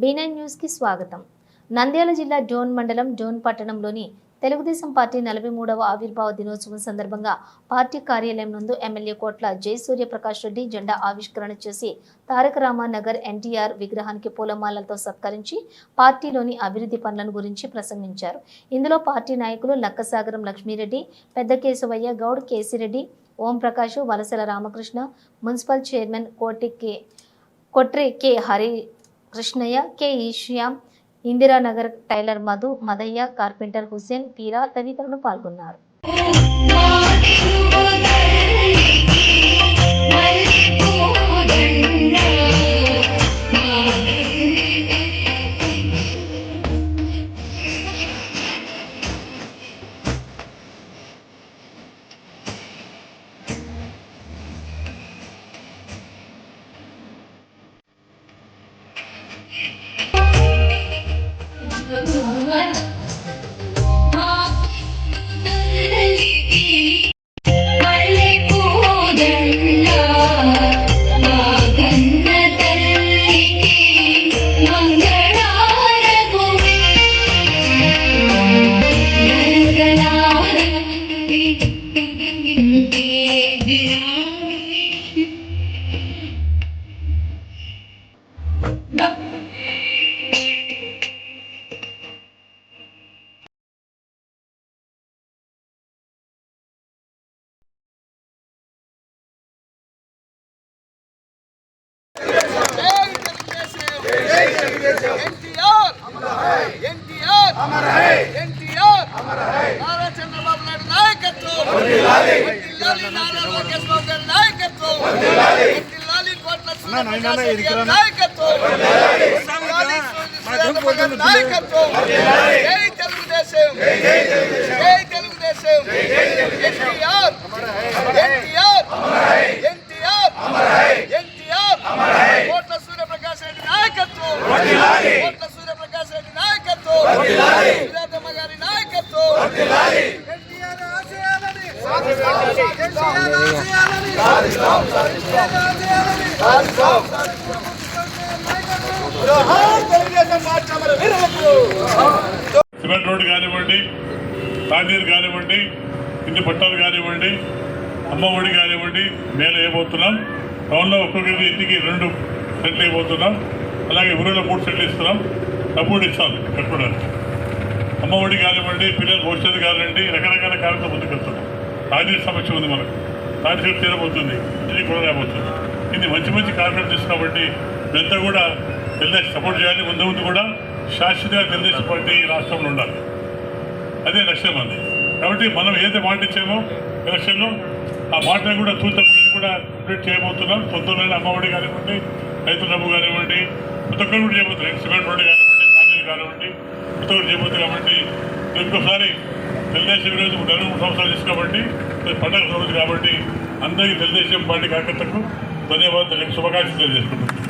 B9 news కి స్వాగతం. నంద్యాల జిల్లా డోన్ మండలం డోన్ పట్టణంలోని తెలుగుదేశం పార్టీ 43వ ఆవిర్భావ దినోత్సవం సందర్భంగా పార్టీ కార్యాలయం నందు ఎమ్మెల్యే కోట్ల జయసూర్యప్రకాష్ రెడ్డి జెండా ఆవిష్కరణ చేసి తారక రామానగర్ ఎన్టీఆర్ విగ్రహానికి పూలమాలలతో సత్కరించి పార్టీలోని అభివృద్ధి పనులను గురించి ప్రసంగించారు. ఇందులో పార్టీ నాయకులు లక్కసాగరం లక్ష్మీరెడ్డి, పెద్ద Keshavaiah Goud, Kesireddy, Om Prakash, Valasala Ramakrishna, municipal chairman Kotre K Hari Krishnaiah, K ఈశ్యామ్, ఇందిరానగర్ టైలర్ మధు, మదయ్య, కార్పెంటర్ హుసేన్, పీరా తదితరులు పాల్గొన్నారు. సిమెంట్ రోడ్డు కానివ్వండి, తాండీరు కానివ్వండి, ఇంటి పట్టాలు కానివ్వండి, అమ్మ ఒడి కానివ్వండి, మేలు వేయబోతున్నాం. టౌన్లో ఒక్కొక్కరికి ఇంటికి 2 సెట్లు వేయబోతున్నాం. అలాగే ఊరిలో 3 సెట్లు ఇస్తున్నాం. డబ్బులు ఇస్తాం కట్టుకోవడానికి. అమ్మ ఒడి కానివ్వండి, పిల్లలు భవిష్యత్తు కానివ్వండి, రకరకాల కార్యక్రమం ముందుకెళ్తున్నాం. తాండీరు సమస్య ఉంది మనకు, తాండీరు తీరబోతుంది, ఇంటికి కూడా రాబోతుంది. ఇది మంచి కార్యక్రమం తీసుకోబట్టి ఇదంతా కూడా తెలుగుదేశం సపోర్ట్ చేయాలి. ముందు కూడా శాశ్వతంగా తెలుగుదేశం పార్టీ రాష్ట్రంలో ఉండాలి, అదే లక్ష్యం అది. కాబట్టి మనం ఏదైతే మాట ఇచ్చామో ఎలక్షన్లో ఆ మాటను కూడా తూచప్పుడు కూడా కంప్లీట్ చేయబోతున్నాం. తొందరలోనే అమ్మఒడి కానివ్వండి, రైతు డబ్బు కానివ్వండి, ప్రతి ఒక్కరు కూడా చేయబోతున్నారు. సిమెంట్ రోడ్డు కానివ్వండి, తాండీరు కానివ్వండి, ప్రతి ఒక్కరు చేయబోతుంది. కాబట్టి ఇంకోసారి తెలుగుదేశం ఈరోజు 23 సంవత్సరాలు చేసి కాబట్టి పండుగ రోజు కాబట్టి అందరికీ తెలుగుదేశం పార్టీ కార్యకర్తలకు ధన్యవాదాలు, శుభాకాంక్షలు తెలియజేసుకుంటున్నాను.